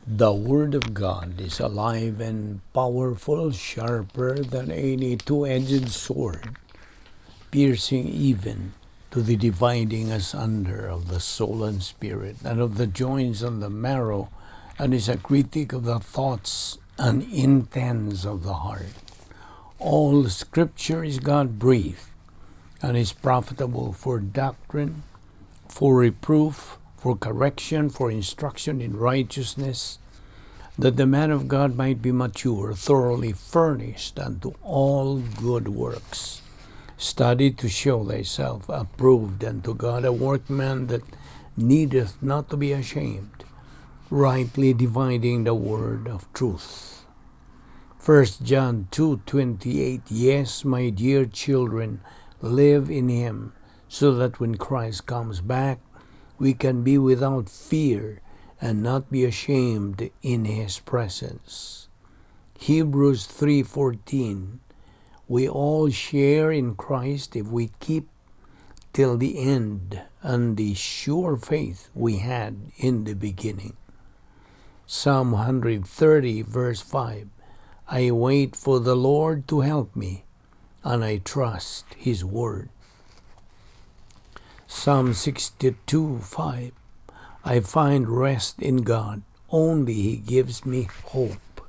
The Word of God is alive and powerful, sharper than any two-edged sword, piercing even to the dividing asunder of the soul and spirit, and of the joints and the marrow, and is a critic of the thoughts and intents of the heart. All Scripture is God-breathed, and is profitable for doctrine, for reproof, for correction, for instruction in righteousness, that the man of God might be mature, thoroughly furnished unto all good works. Study to show thyself approved unto God, a workman that needeth not to be ashamed, rightly dividing the word of truth. 1 John 2:28. Yes, my dear children, live in Him, so that when Christ comes back, we can be without fear and not be ashamed in His presence. Hebrews 3:14. We all share in Christ if we keep till the end and the sure faith we had in the beginning. Psalm 130 verse 5. I wait for the Lord to help me, and I trust His word. Psalm 62:5. I find rest in God. Only He gives me hope.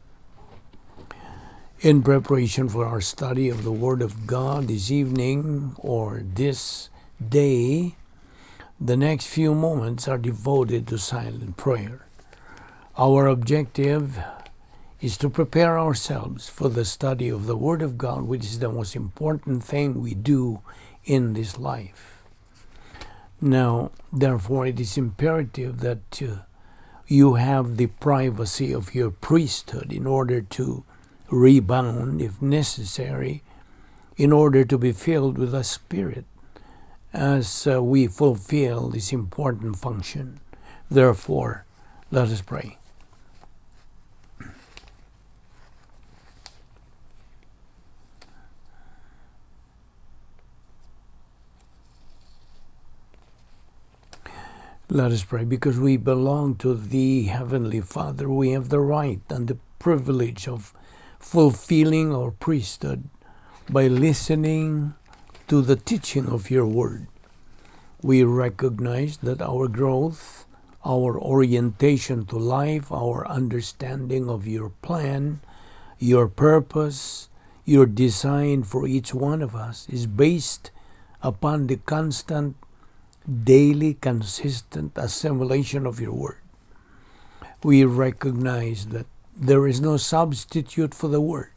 In preparation for our study of the Word of God this evening or this day, the next few moments are devoted to silent prayer. Our objective is to prepare ourselves for the study of the Word of God, which is the most important thing we do in this life. Now, therefore, it is imperative that you have the privacy of your priesthood in order to rebound, if necessary, in order to be filled with the Spirit as we fulfill this important function. Therefore, let us pray. Let us pray. Because we belong to the Heavenly Father, we have the right and the privilege of fulfilling our priesthood by listening to the teaching of your word. We recognize that our growth, our orientation to life, our understanding of your plan, your purpose, your design for each one of us is based upon the constant, daily, consistent assimilation of your word. We recognize that there is no substitute for the word,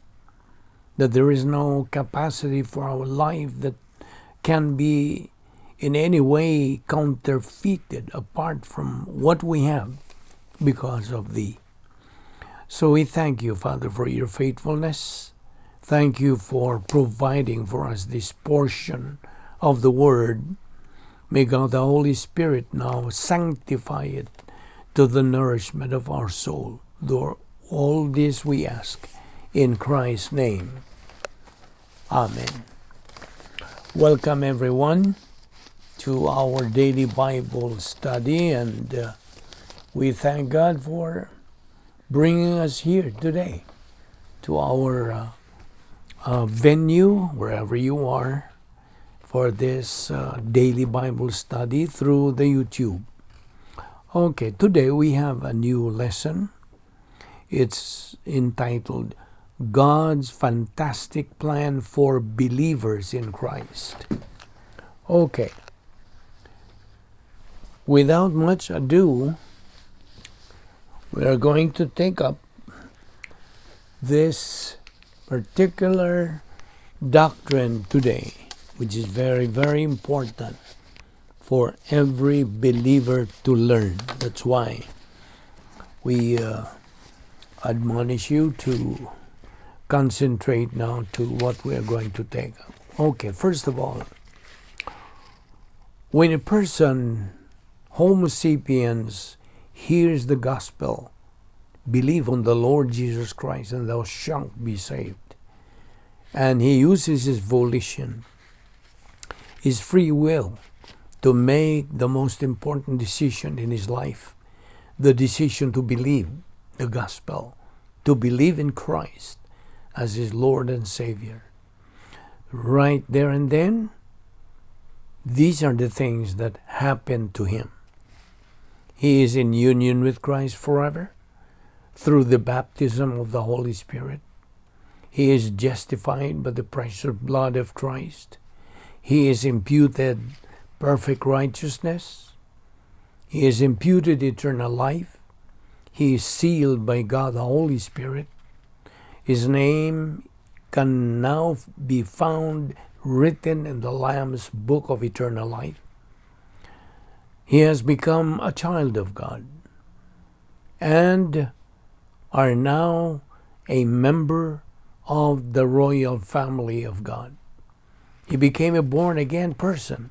that there is no capacity for our life that can be in any way counterfeited apart from what we have because of thee. So we thank you, Father, for your faithfulness. Thank you for providing for us this portion of the word. May God the Holy Spirit now sanctify it to the nourishment of our soul. All this we ask in Christ's name. Amen. Welcome everyone to our daily Bible study, and we thank God for bringing us here today to our venue, wherever you are, for this daily Bible study through the YouTube. Okay, today we have a new lesson. It's entitled God's Fantastic Plan for Believers in Christ. Okay. Without much ado, we are going to take up this particular doctrine today, which is very, very important for every believer to learn. That's why we admonish you to concentrate now to what we are going to take up. Okay, first of all, when a person, Homo sapiens, hears the gospel, believe on the Lord Jesus Christ and thou shalt be saved, and he uses his volition, his free will, to make the most important decision in his life, the decision to believe the gospel, to believe in Christ as his Lord and Savior. Right there and then, these are the things that happen to him. He is in union with Christ forever through the baptism of the Holy Spirit. He is justified by the precious blood of Christ. He is imputed perfect righteousness. He is imputed eternal life. He is sealed by God the Holy Spirit. His name can now be found written in the Lamb's book of eternal life. He has become a child of God and are now a member of the royal family of God. He became a born-again person.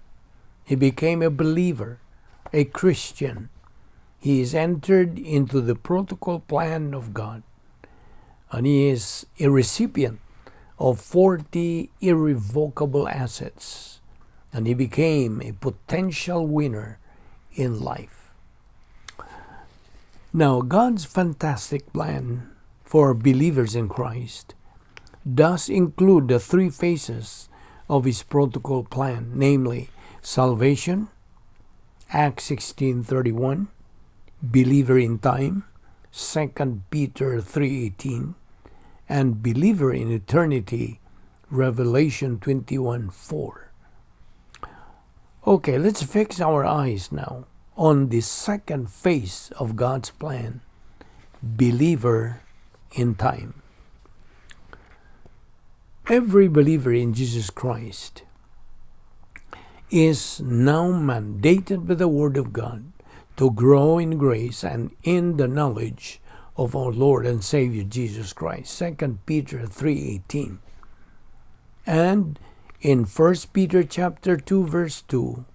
He became a believer, a Christian. He is entered into the protocol plan of God, and he is a recipient of 40 irrevocable assets, and he became a potential winner in life. Now, God's fantastic plan for believers in Christ does include the three phases of his protocol plan, namely salvation, Acts 16:31, believer in time, 2 Peter 3:18, and believer in eternity, Revelation 21:4. Okay, let's fix our eyes now on the second phase of God's plan, believer in time. Every believer in Jesus Christ is now mandated by the Word of God to grow in grace and in the knowledge of our Lord and Savior Jesus Christ, 2 Peter 3:18. And in 1 Peter chapter 2 verse 2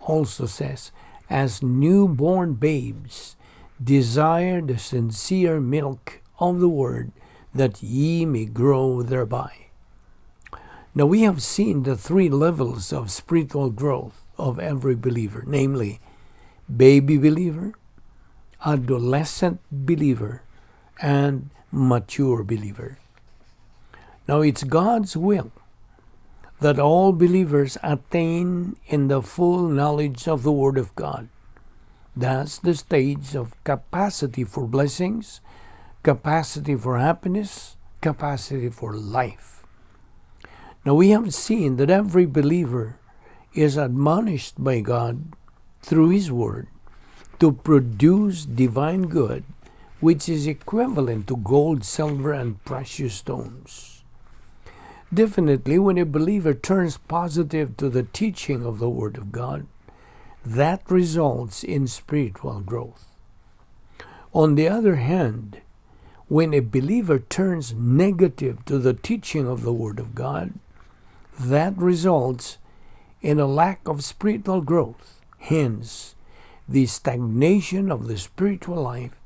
also says, as newborn babes, desire the sincere milk of the word, that ye may grow thereby. Now we have seen the three levels of spiritual growth of every believer, namely baby believer, adolescent believer, and mature believer. Now it's God's will that all believers attain in the full knowledge of the Word of God. That's the stage of capacity for blessings, capacity for happiness, capacity for life. Now we have seen that every believer is admonished by God through His Word to produce divine good, which is equivalent to gold, silver, and precious stones. Definitely, when a believer turns positive to the teaching of the Word of God, that results in spiritual growth. On the other hand, when a believer turns negative to the teaching of the Word of God, that results in a lack of spiritual growth. Hence, the stagnation of the spiritual life,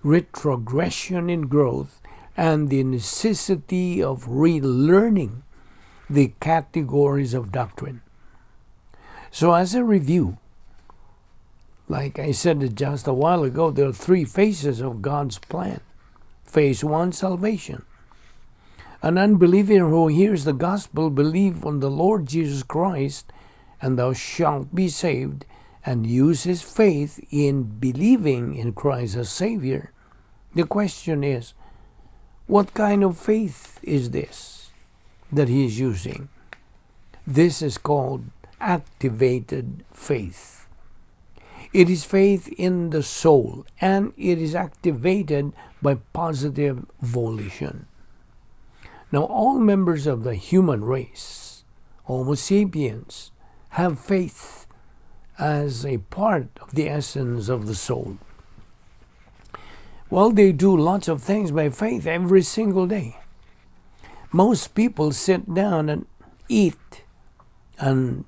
retrogression in growth, and the necessity of relearning the categories of doctrine. So as a review, like I said just a while ago, there are three phases of God's plan. Phase 1, salvation. An unbeliever who hears the gospel, believe on the Lord Jesus Christ, and thou shalt be saved, and uses faith in believing in Christ as Savior. The question is, what kind of faith is this that he is using? This is called activated faith. It is faith in the soul, and it is activated by positive volition. Now, all members of the human race, Homo sapiens, have faith as a part of the essence of the soul. Well, they do lots of things by faith every single day. Most people sit down and eat, and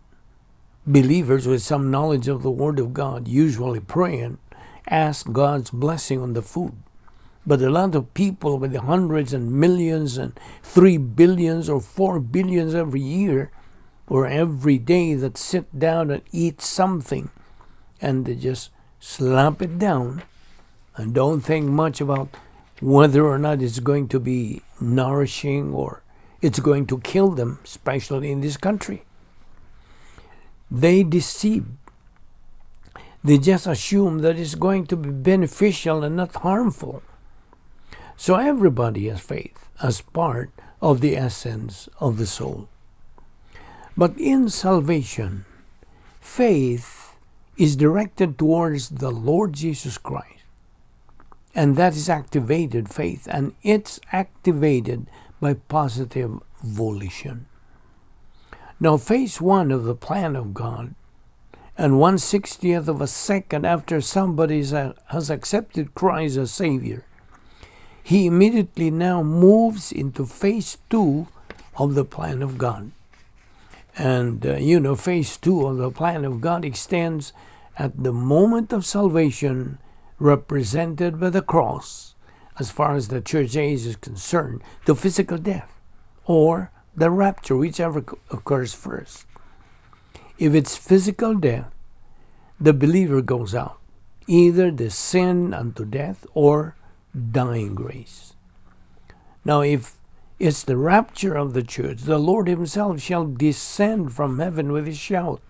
believers with some knowledge of the Word of God usually pray and ask God's blessing on the food. But a lot of people with hundreds and millions and 3 billions or 4 billions every year or every day that sit down and eat something and they just slap it down and don't think much about whether or not it's going to be nourishing or it's going to kill them, especially in this country. They deceive. They just assume that it's going to be beneficial and not harmful. So everybody has faith as part of the essence of the soul. But in salvation, faith is directed towards the Lord Jesus Christ. And that is activated faith, and it's activated by positive volition. Now, phase 1 of the plan of God, and 1/60th of a second after somebody has accepted Christ as Savior, he immediately now moves into phase 2 of the plan of God. And phase 2 of the plan of God extends at the moment of salvation, represented by the cross, as far as the church age is concerned, to physical death or the rapture, whichever occurs first. If it's physical death, the believer goes out, either the sin unto death or dying grace. Now, if it's the rapture of the church, the Lord himself shall descend from heaven with a shout,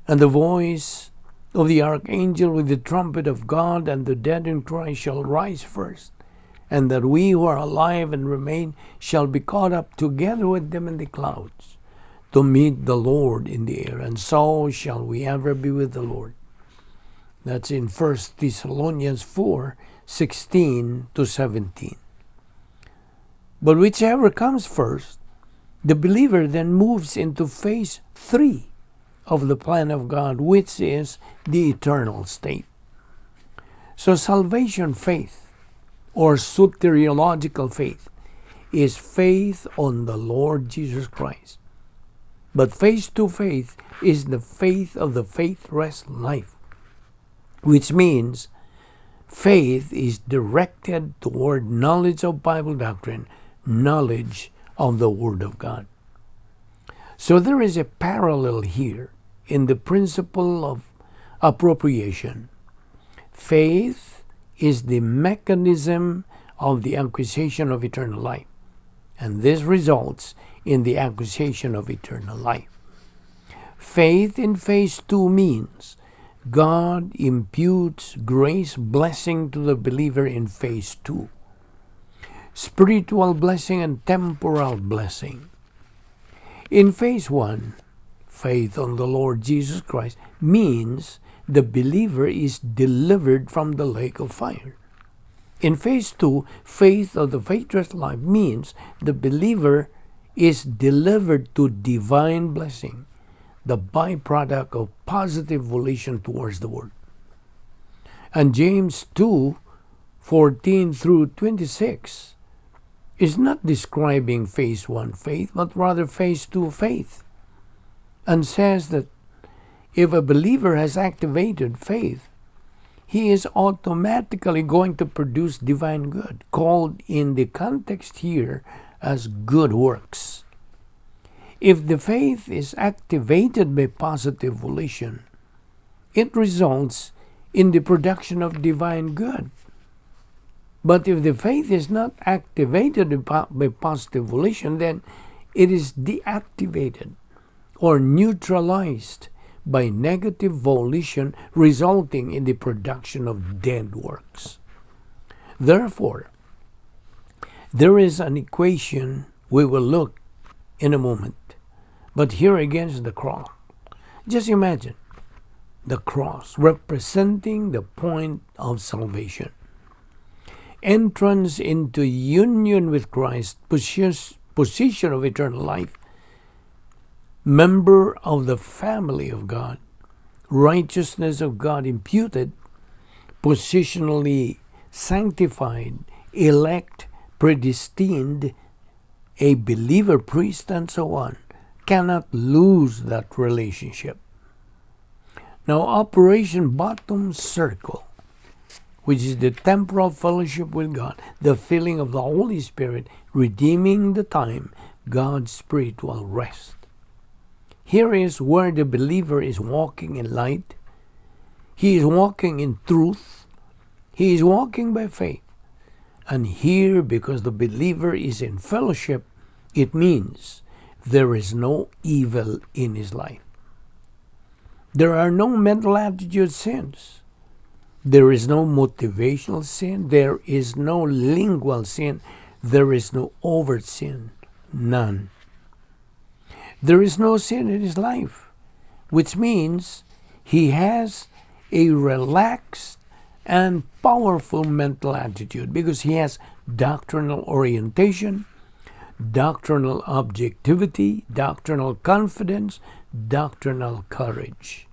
and the voice of the archangel with the trumpet of God, and the dead in Christ shall rise first, and that we who are alive and remain shall be caught up together with them in the clouds to meet the Lord in the air, and so shall we ever be with the Lord. That's in 1 Thessalonians 4:16-17. But whichever comes first, the believer then moves into phase 3 of the plan of God, which is the eternal state. So salvation faith, or soteriological faith, is faith on the Lord Jesus Christ. But phase 2 faith is the faith of the faithless life, which means faith is directed toward knowledge of Bible doctrine, knowledge of the Word of God. So there is a parallel here in the principle of appropriation. Faith is the mechanism of the acquisition of eternal life, and this results in the acquisition of eternal life. Faith in phase 2 means God imputes grace blessing to the believer in phase 2. Spiritual blessing and temporal blessing. In phase 1, faith on the Lord Jesus Christ means the believer is delivered from the lake of fire. In phase 2, faith of the faithless life means the believer is delivered to divine blessing, the byproduct of positive volition towards the Word. And James 2:14-26 is not describing phase 1 faith, but rather phase 2 faith, and says that if a believer has activated faith, he is automatically going to produce divine good, called in the context here as good works. If the faith is activated by positive volition, it results in the production of divine good. But if the faith is not activated by positive volition, then it is deactivated or neutralized by negative volition, resulting in the production of dead works. Therefore, there is an equation we will look in a moment. But here again is the cross. Just imagine the cross representing the point of salvation. Entrance into union with Christ, position of eternal life, member of the family of God, righteousness of God imputed, positionally sanctified, elect, predestined, a believer priest, and so on, cannot lose that relationship. Now, Operation Bottom Circle, which is the temporal fellowship with God, the filling of the Holy Spirit, redeeming the time, God's spiritual rest. Here is where the believer is walking in light. He is walking in truth. He is walking by faith. And here, because the believer is in fellowship, it means there is no evil in his life. There are no mental attitude sins. There is no motivational sin. There is no lingual sin. There is no overt sin. None. There is no sin in his life, which means he has a relaxed and powerful mental attitude because he has doctrinal orientation, doctrinal objectivity, doctrinal confidence, doctrinal courage.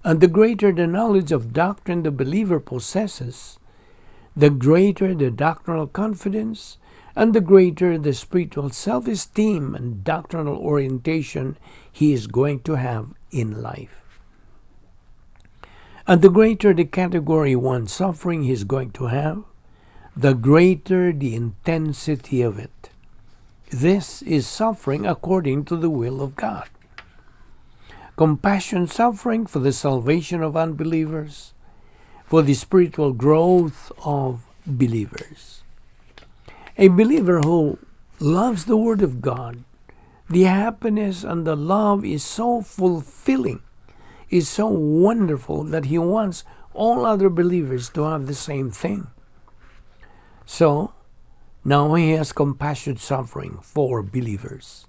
And the greater the knowledge of doctrine the believer possesses, the greater the doctrinal confidence, and the greater the spiritual self-esteem and doctrinal orientation he is going to have in life. And the greater the category 1 suffering he is going to have, the greater the intensity of it. This is suffering according to the will of God. Compassion suffering for the salvation of unbelievers, for the spiritual growth of believers. A believer who loves the Word of God, the happiness and the love is so fulfilling, is so wonderful that he wants all other believers to have the same thing. So, now he has compassion suffering for believers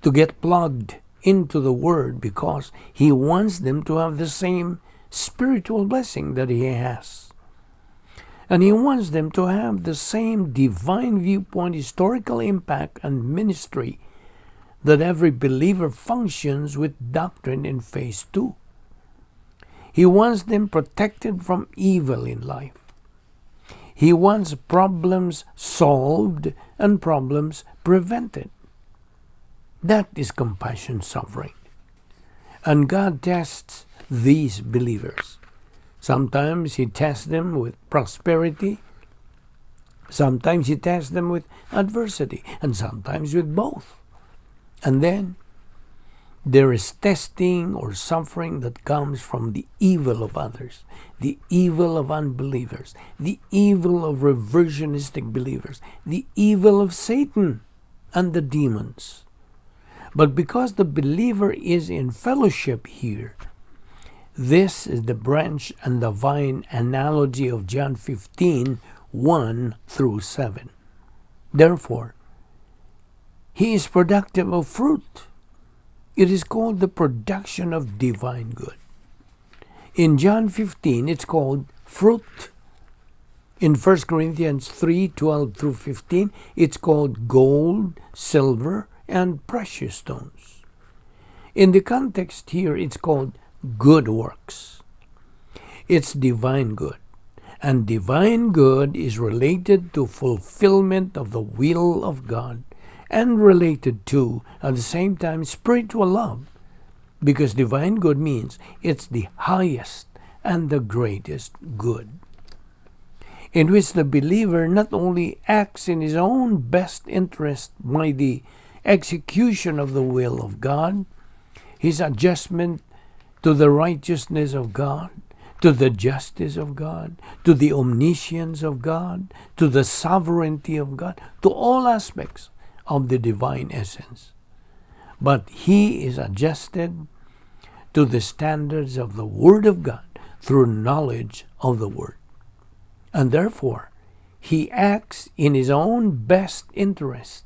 to get plugged into the Word because he wants them to have the same spiritual blessing that he has. And he wants them to have the same divine viewpoint, historical impact, and ministry that every believer functions with doctrine in phase 2. He wants them protected from evil in life. He wants problems solved and problems prevented. That is compassion suffering. And God tests these believers. Sometimes he tests them with prosperity. Sometimes he tests them with adversity. And sometimes with both. And then there is testing or suffering that comes from the evil of others, the evil of unbelievers, the evil of reversionistic believers, the evil of Satan and the demons. But because the believer is in fellowship here, this is the branch and the vine analogy of John 15, 1 through 7. Therefore, he is productive of fruit. It is called the production of divine good. In John 15, it's called fruit. In 1 Corinthians 3, 12 through 15, it's called gold, silver, and precious stones. In the context here, it's called good works. It's divine good. And divine good is related to fulfillment of the will of God and related to, at the same time, spiritual love. Because divine good means it's the highest and the greatest good, in which the believer not only acts in his own best interest by the execution of the will of God, his adjustment to the righteousness of God, to the justice of God, to the omniscience of God, to the sovereignty of God, to all aspects of the divine essence. But he is adjusted to the standards of the Word of God through knowledge of the Word. And therefore, he acts in his own best interest,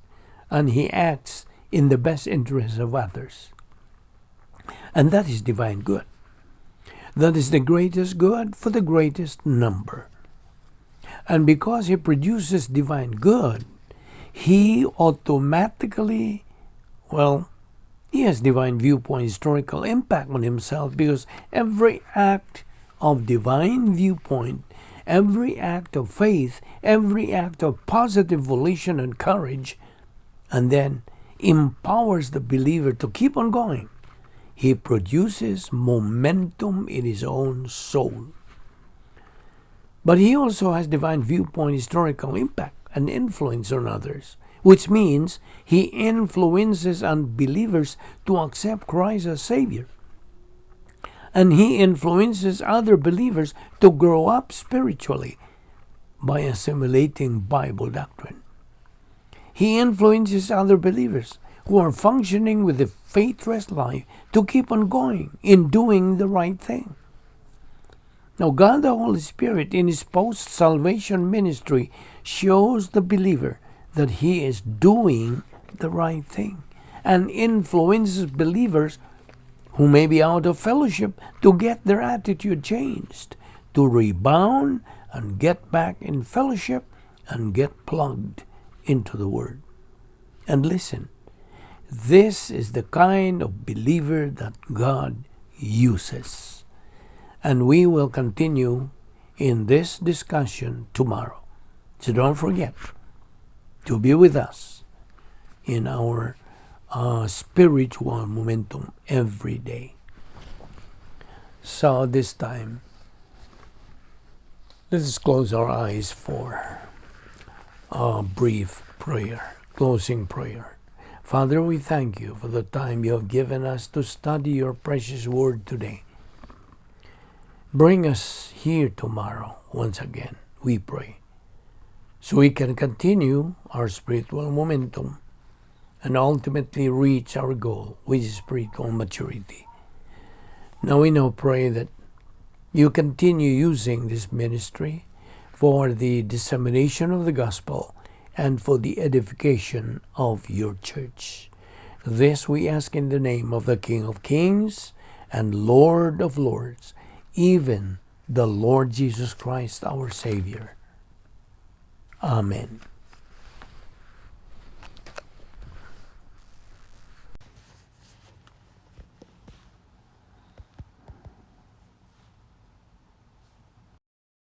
and he acts in the best interest of others. And that is divine good. That is the greatest good for the greatest number. And because he produces divine good, he automatically, he has divine viewpoint, historical impact on himself, because every act of divine viewpoint, every act of faith, every act of positive volition and courage, and then empowers the believer to keep on going. He produces momentum in his own soul. But he also has divine viewpoint, historical impact, and influence on others, which means he influences unbelievers to accept Christ as Savior. And he influences other believers to grow up spiritually by assimilating Bible doctrine. He influences other believers who are functioning with a faithless life to keep on going in doing the right thing. Now, God the Holy Spirit in His post-salvation ministry shows the believer that he is doing the right thing and influences believers who may be out of fellowship to get their attitude changed, to rebound and get back in fellowship and get plugged into the Word. And listen, this is the kind of believer that God uses. And we will continue in this discussion tomorrow. So don't forget to be with us in our spiritual momentum every day. So this time, let us close our eyes for a brief prayer, closing prayer. Father, we thank you for the time you have given us to study your precious word today. Bring us here tomorrow once again, we pray, so we can continue our spiritual momentum and ultimately reach our goal, which is spiritual maturity. Now we now pray that you continue using this ministry for the dissemination of the gospel and for the edification of your church. This we ask in the name of the King of Kings and Lord of Lords, even the Lord Jesus Christ, our Savior. Amen.